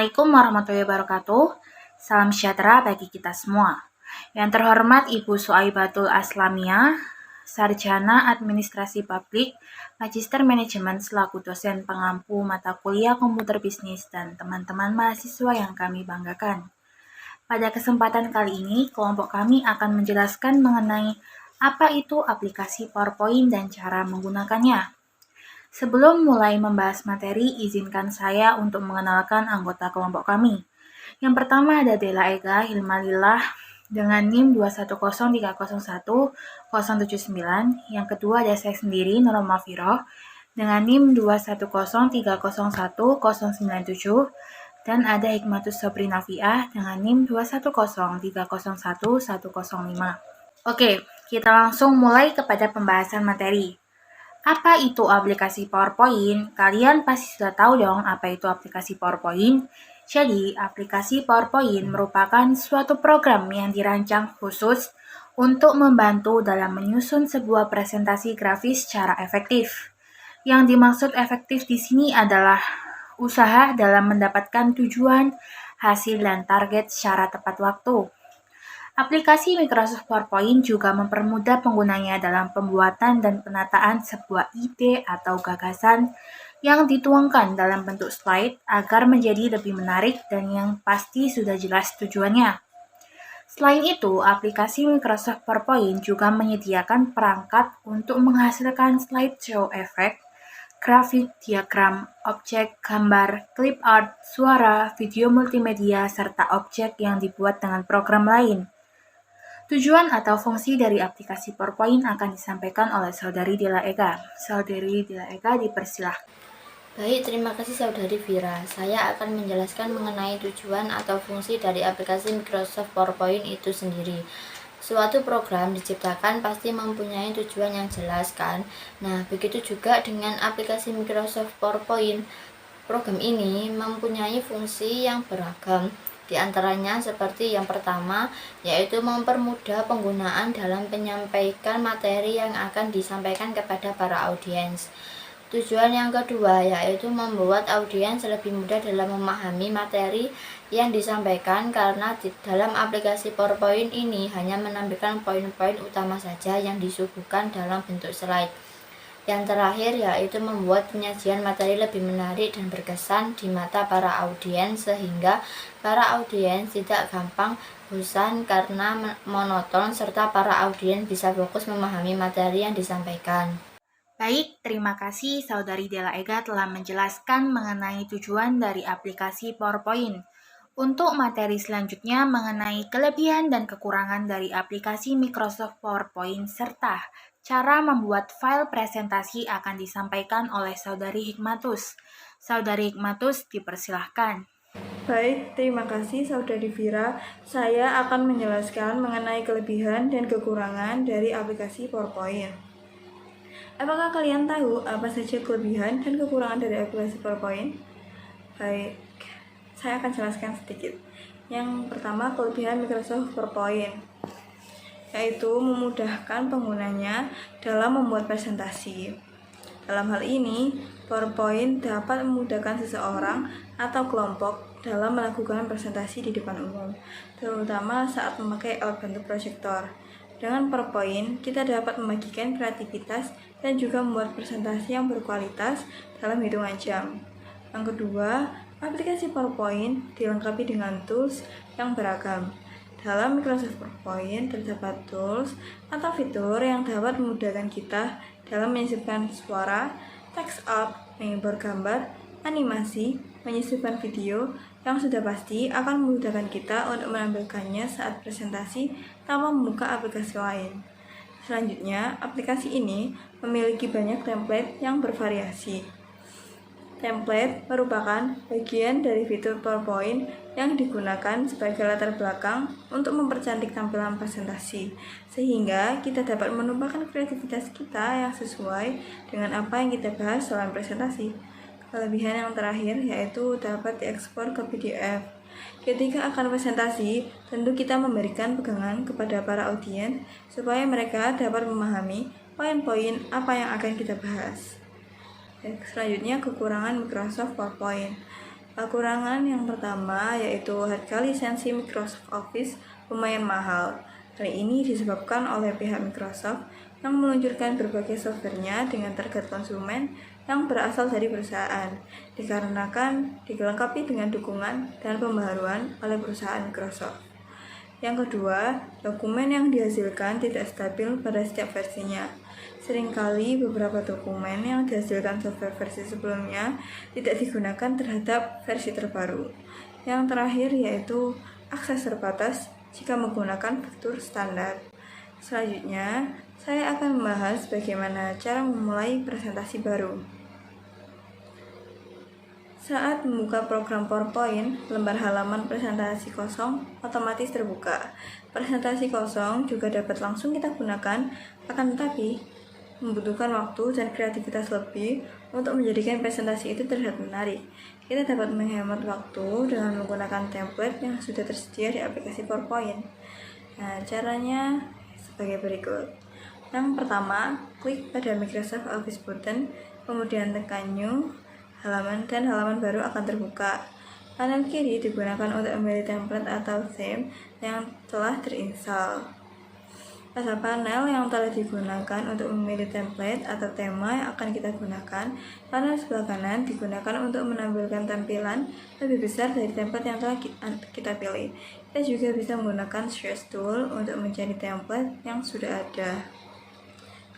Assalamualaikum warahmatullahi wabarakatuh. Salam sejahtera bagi kita semua. Yang terhormat Ibu Suaibatul Aslamia, Sarjana Administrasi Publik, Magister Manajemen selaku dosen pengampu mata kuliah Komputer Bisnis dan teman-teman mahasiswa yang kami banggakan. Pada kesempatan kali ini, kelompok kami akan menjelaskan mengenai apa itu aplikasi PowerPoint dan cara menggunakannya. Sebelum mulai membahas materi, izinkan saya untuk mengenalkan anggota kelompok kami. Yang pertama ada Dela Ega Hilmalillah dengan NIM 210301079. Yang kedua ada saya sendiri, Nurul Mafiroh, dengan NIM 210301097. Dan ada Hikmatus Sobri Nafiah dengan NIM 210301105. Oke, kita langsung mulai kepada pembahasan materi. Apa itu aplikasi PowerPoint? Kalian pasti sudah tahu dong apa itu aplikasi PowerPoint. Jadi, aplikasi PowerPoint merupakan suatu program yang dirancang khusus untuk membantu dalam menyusun sebuah presentasi grafis secara efektif. Yang dimaksud efektif di sini adalah usaha dalam mendapatkan tujuan, hasil, dan target secara tepat waktu. Aplikasi Microsoft PowerPoint juga mempermudah penggunanya dalam pembuatan dan penataan sebuah ide atau gagasan yang dituangkan dalam bentuk slide agar menjadi lebih menarik dan yang pasti sudah jelas tujuannya. Selain itu, aplikasi Microsoft PowerPoint juga menyediakan perangkat untuk menghasilkan slideshow efek, grafik, diagram, objek, gambar, clip art, suara, video multimedia, serta objek yang dibuat dengan program lain. Tujuan atau fungsi dari aplikasi PowerPoint akan disampaikan oleh Saudari Dela Ega. Saudari Dela Ega, dipersilahkan. Baik, terima kasih Saudari Vira. Saya akan menjelaskan mengenai tujuan atau fungsi dari aplikasi Microsoft PowerPoint itu sendiri. Suatu program diciptakan pasti mempunyai tujuan yang jelas kan? Nah, begitu juga dengan aplikasi Microsoft PowerPoint. Program ini mempunyai fungsi yang beragam. Di antaranya seperti yang pertama, yaitu mempermudah penggunaan dalam menyampaikan materi yang akan disampaikan kepada para audiens. Tujuan yang kedua yaitu membuat audiens lebih mudah dalam memahami materi yang disampaikan karena di dalam aplikasi PowerPoint ini hanya menampilkan poin-poin utama saja yang disuguhkan dalam bentuk slide. Yang terakhir yaitu membuat penyajian materi lebih menarik dan berkesan di mata para audiens sehingga para audiens tidak gampang bosan karena monoton serta para audiens bisa fokus memahami materi yang disampaikan. Baik, terima kasih Saudari Dela Ega telah menjelaskan mengenai tujuan dari aplikasi PowerPoint. Untuk materi selanjutnya mengenai kelebihan dan kekurangan dari aplikasi Microsoft PowerPoint serta cara membuat file presentasi akan disampaikan oleh Saudari Hikmatus. Saudari Hikmatus, dipersilahkan. Baik, terima kasih Saudari Vira. Saya akan menjelaskan mengenai kelebihan dan kekurangan dari aplikasi PowerPoint. Apakah kalian tahu apa saja kelebihan dan kekurangan dari aplikasi PowerPoint? Baik, saya akan jelaskan sedikit. Yang pertama, kelebihan Microsoft PowerPoint, yaitu memudahkan penggunanya dalam membuat presentasi. Dalam hal ini, PowerPoint dapat memudahkan seseorang atau kelompok dalam melakukan presentasi di depan umum, terutama saat memakai alat bantu proyektor. Dengan PowerPoint, kita dapat membagikan kreativitas dan juga membuat presentasi yang berkualitas dalam hitungan jam. Yang kedua, aplikasi PowerPoint dilengkapi dengan tools yang beragam. Dalam Microsoft PowerPoint terdapat tools atau fitur yang dapat memudahkan kita dalam menyisipkan suara, text up, mengimpor gambar, animasi, menyisipkan video yang sudah pasti akan memudahkan kita untuk menampilkannya saat presentasi tanpa membuka aplikasi lain. Selanjutnya, aplikasi ini memiliki banyak template yang bervariasi. Template merupakan bagian dari fitur PowerPoint yang digunakan sebagai latar belakang untuk mempercantik tampilan presentasi, sehingga kita dapat menumpahkan kreativitas kita yang sesuai dengan apa yang kita bahas dalam presentasi. Kelebihan yang terakhir yaitu dapat diekspor ke PDF. Ketika akan presentasi, tentu kita memberikan pegangan kepada para audiens supaya mereka dapat memahami poin-poin apa yang akan kita bahas. Selanjutnya, kekurangan Microsoft PowerPoint. Kekurangan yang pertama yaitu harga lisensi Microsoft Office lumayan mahal. Hal ini disebabkan oleh pihak Microsoft yang meluncurkan berbagai softwarenya dengan target konsumen yang berasal dari perusahaan, dikarenakan dilengkapi dengan dukungan dan pembaharuan oleh perusahaan Microsoft. Yang kedua, dokumen yang dihasilkan tidak stabil pada setiap versinya. Seringkali beberapa dokumen yang dihasilkan software versi sebelumnya tidak digunakan terhadap versi terbaru. Yang terakhir yaitu akses terbatas jika menggunakan fitur standar. Selanjutnya, saya akan membahas bagaimana cara memulai presentasi baru. Saat membuka program PowerPoint, lembar halaman presentasi kosong otomatis terbuka. Presentasi kosong juga dapat langsung kita gunakan, akan tetapi membutuhkan waktu dan kreativitas lebih untuk menjadikan presentasi itu terlihat menarik. Kita dapat menghemat waktu dengan menggunakan template yang sudah tersedia di aplikasi PowerPoint. Nah, caranya sebagai berikut. Yang pertama, klik pada Microsoft Office button, kemudian tekan New, halaman baru akan terbuka. Panel kiri digunakan untuk memilih template atau theme yang telah terinstall. Pada panel yang telah digunakan untuk memilih template atau tema yang akan kita gunakan, panel sebelah kanan digunakan untuk menampilkan tampilan lebih besar dari template yang telah kita pilih. Kita juga bisa menggunakan Search Tool untuk mencari template yang sudah ada.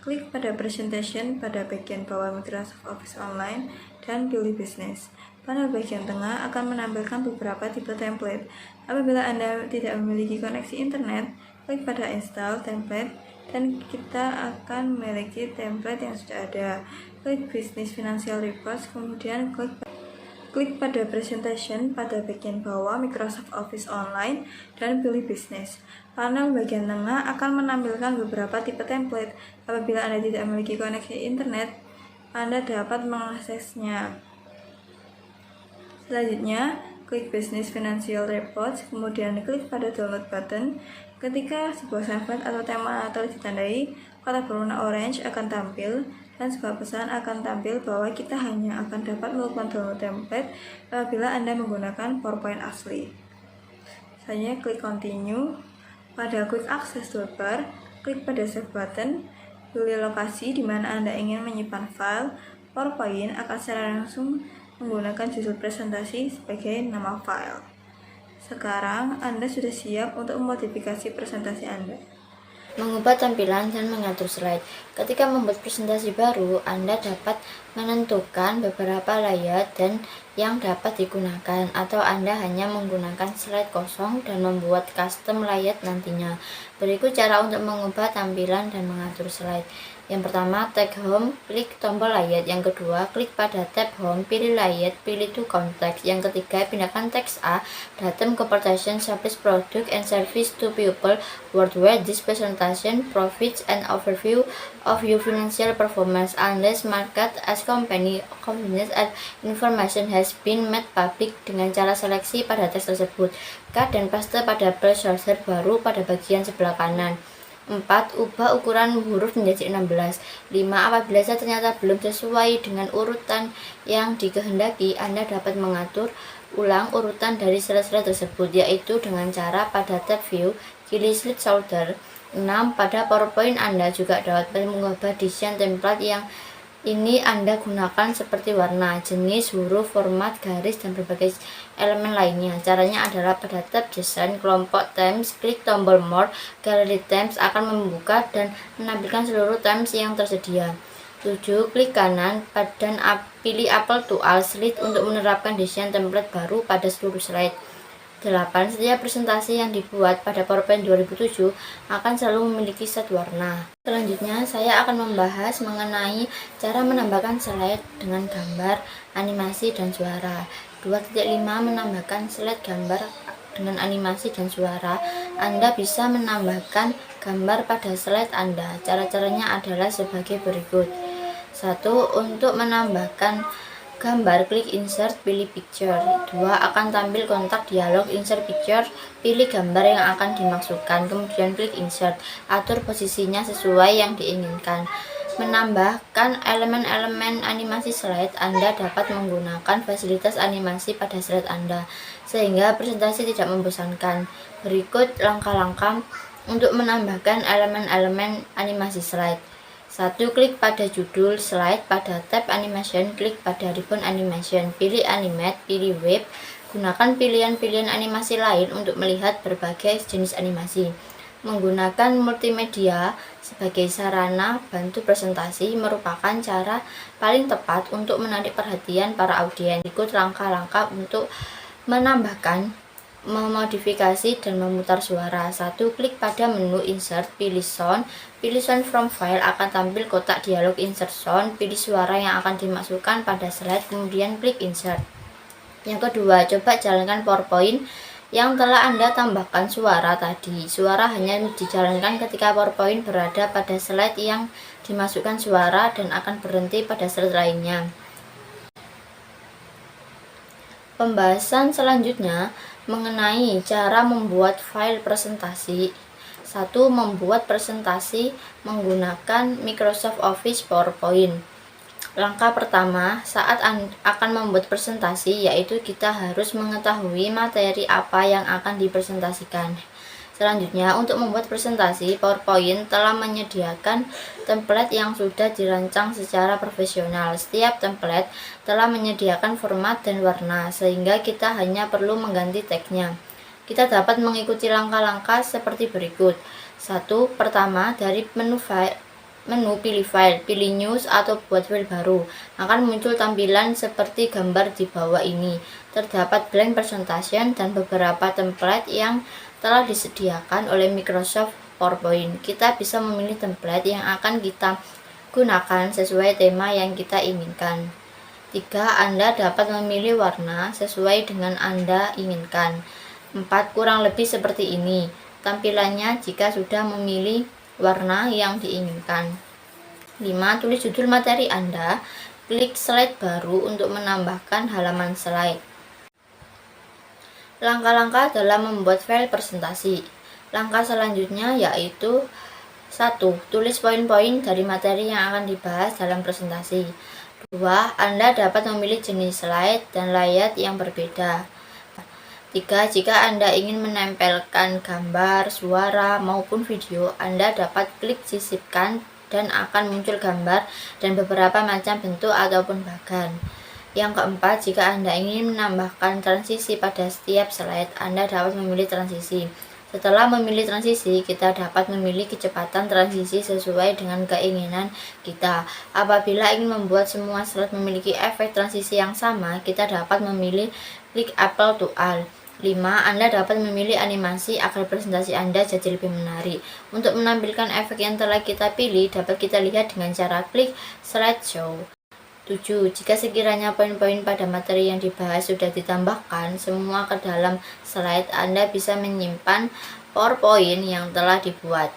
Klik pada Presentation pada bagian bawah Microsoft Office Online dan pilih Business. Panel bagian tengah akan menampilkan beberapa tipe template. Apabila Anda tidak memiliki koneksi internet, klik pada Install Template dan kita akan memiliki template yang sudah ada. Klik Business Financial Reports, kemudian klik pada Presentation pada bagian bawah Microsoft Office Online dan pilih Business. Panel bagian tengah akan menampilkan beberapa tipe template. Apabila Anda tidak memiliki koneksi internet, Anda dapat mengaksesnya. Selanjutnya, klik Business Financial Reports, kemudian klik pada Download button. Ketika sebuah template atau tema telah ditandai, kotak berwarna orange akan tampil dan sebuah pesan akan tampil bahwa kita hanya akan dapat melakukan download template apabila Anda menggunakan PowerPoint asli. Selanjutnya, klik Continue. Pada Quick Access Toolbar, klik pada Save button, pilih lokasi di mana Anda ingin menyimpan file. PowerPoint akan secara langsung menggunakan judul presentasi sebagai nama file. Sekarang Anda sudah siap untuk memodifikasi presentasi Anda. Mengubah tampilan dan mengatur slide. Ketika membuat presentasi baru, Anda dapat menentukan beberapa layout dan yang dapat digunakan, atau Anda hanya menggunakan slide kosong dan membuat custom layout nantinya. Berikut cara untuk mengubah tampilan dan mengatur slide. Yang pertama, tag home, klik tombol layout. Yang kedua, klik pada tab home, pilih layout, pilih to context. Yang ketiga, pindahkan teks A, datum computation, service product and service to people worldwide. This presentation profits and overview of your financial performance unless market as company confidence and information has been made public. Dengan cara seleksi pada teks tersebut, cut dan paste pada placeholder baru pada bagian sebelah kanan. 4. Ubah ukuran huruf menjadi 16. 5. Apabila ternyata belum sesuai dengan urutan yang dikehendaki, Anda dapat mengatur ulang urutan dari slide-slide tersebut, yaitu dengan cara pada tab View, pilih Slide Sorter. 6. Pada PowerPoint Anda juga dapat mengubah desain template yang ini Anda gunakan seperti warna, jenis, huruf, format, garis, dan berbagai elemen lainnya. Caranya adalah pada tab Desain, kelompok Themes, klik tombol More. Galeri Themes akan membuka dan menampilkan seluruh themes yang tersedia. 7. Klik kanan dan pilih Apple to All Slide untuk menerapkan desain template baru pada seluruh slide. 8. Setiap presentasi yang dibuat pada PowerPoint 2007 akan selalu memiliki set warna. Selanjutnya, saya akan membahas mengenai cara menambahkan slide dengan gambar, animasi, dan suara. 2.5 Menambahkan slide gambar dengan animasi dan suara. Anda bisa menambahkan gambar pada slide Anda. Cara-caranya adalah sebagai berikut. 1. Untuk menambahkan gambar, klik Insert, pilih Picture. 2. Akan tampil kontak dialog Insert Picture, pilih gambar yang akan dimasukkan, kemudian klik Insert. Atur posisinya sesuai yang diinginkan. menambahkan elemen-elemen animasi slide, Anda dapat menggunakan fasilitas animasi pada slide Anda, sehingga presentasi tidak membosankan. Berikut langkah-langkah untuk menambahkan elemen-elemen animasi slide. 1. Klik pada judul slide, pada tab animation, klik pada ribbon animation, pilih animate, pilih wave. Gunakan pilihan-pilihan animasi lain untuk melihat berbagai jenis animasi. Menggunakan multimedia sebagai sarana bantu presentasi merupakan cara paling tepat untuk menarik perhatian para audiens. Ikut langkah-langkah untuk menambahkan, memodifikasi, dan memutar suara. 1. Klik pada menu insert, pilih sound from file, akan tampil kotak dialog insert sound, pilih suara yang akan dimasukkan pada slide, kemudian klik insert. Yang kedua, coba jalankan PowerPoint yang telah Anda tambahkan suara tadi. Suara hanya dijalankan ketika PowerPoint berada pada slide yang dimasukkan suara dan akan berhenti pada slide lainnya. Pembahasan selanjutnya mengenai cara membuat file presentasi. 1. Membuat presentasi menggunakan Microsoft Office PowerPoint. Langkah pertama saat akan membuat presentasi yaitu kita harus mengetahui materi apa yang akan dipresentasikan. Selanjutnya, untuk membuat presentasi, PowerPoint telah menyediakan template yang sudah dirancang secara profesional. Setiap template telah menyediakan format dan warna, sehingga kita hanya perlu mengganti tagnya. Kita dapat mengikuti langkah-langkah seperti berikut. 1. Pertama, dari menu pilih file, pilih news atau buat file baru. Akan muncul tampilan seperti gambar di bawah ini. Terdapat blank presentation dan beberapa template yang telah disediakan oleh Microsoft PowerPoint. Kita bisa memilih template yang akan kita gunakan sesuai tema yang kita inginkan. 3. Anda dapat memilih warna sesuai dengan Anda inginkan. 4. Kurang lebih seperti ini tampilannya jika sudah memilih warna yang diinginkan. 5. Tulis judul materi Anda. Klik slide baru untuk menambahkan halaman slide. Langkah-langkah dalam membuat file presentasi. Langkah selanjutnya yaitu 1. Tulis poin-poin dari materi yang akan dibahas dalam presentasi. 2. Anda dapat memilih jenis slide dan layout yang berbeda. 3. Jika Anda ingin menempelkan gambar, suara, maupun video, Anda dapat klik sisipkan dan akan muncul gambar dan beberapa macam bentuk ataupun bagan. Yang keempat, jika Anda ingin menambahkan transisi pada setiap slide, Anda dapat memilih transisi. Setelah memilih transisi, kita dapat memilih kecepatan transisi sesuai dengan keinginan kita. Apabila ingin membuat semua slide memiliki efek transisi yang sama, kita dapat memilih klik Apply to All. 5. Anda dapat memilih animasi agar presentasi Anda jadi lebih menarik. Untuk menampilkan efek yang telah kita pilih, dapat kita lihat dengan cara klik slideshow. 7. Jika sekiranya poin-poin pada materi yang dibahas sudah ditambahkan semua ke dalam slide, Anda bisa menyimpan PowerPoint yang telah dibuat.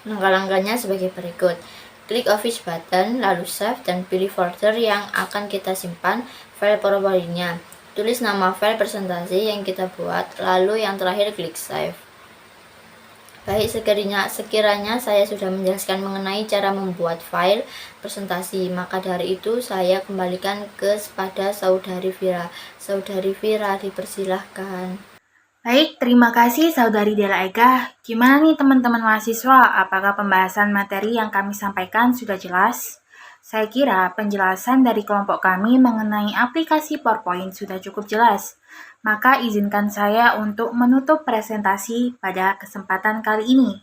Langkah-langkahnya sebagai berikut. Klik Office button, lalu Save, dan pilih folder yang akan kita simpan file PowerPoint-nya. Tulis nama file presentasi yang kita buat, lalu yang terakhir klik Save. Baik, sekiranya saya sudah menjelaskan mengenai cara membuat file presentasi, maka dari itu saya kembalikan kepada Saudari Vira. Saudari Vira, dipersilahkan. Baik, terima kasih Saudari Della Ega. Gimana nih teman-teman mahasiswa? Apakah pembahasan materi yang kami sampaikan sudah jelas? Saya kira penjelasan dari kelompok kami mengenai aplikasi PowerPoint sudah cukup jelas. Maka izinkan saya untuk menutup presentasi pada kesempatan kali ini.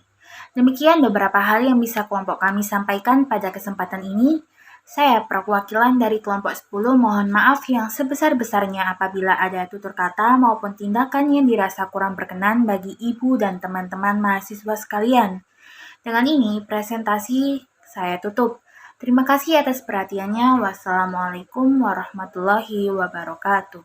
Demikian beberapa hal yang bisa kelompok kami sampaikan pada kesempatan ini. Saya perwakilan dari kelompok 10 mohon maaf yang sebesar-besarnya apabila ada tutur kata maupun tindakan yang dirasa kurang berkenan bagi ibu dan teman-teman mahasiswa sekalian. Dengan ini presentasi saya tutup. Terima kasih atas perhatiannya. Wassalamualaikum warahmatullahi wabarakatuh.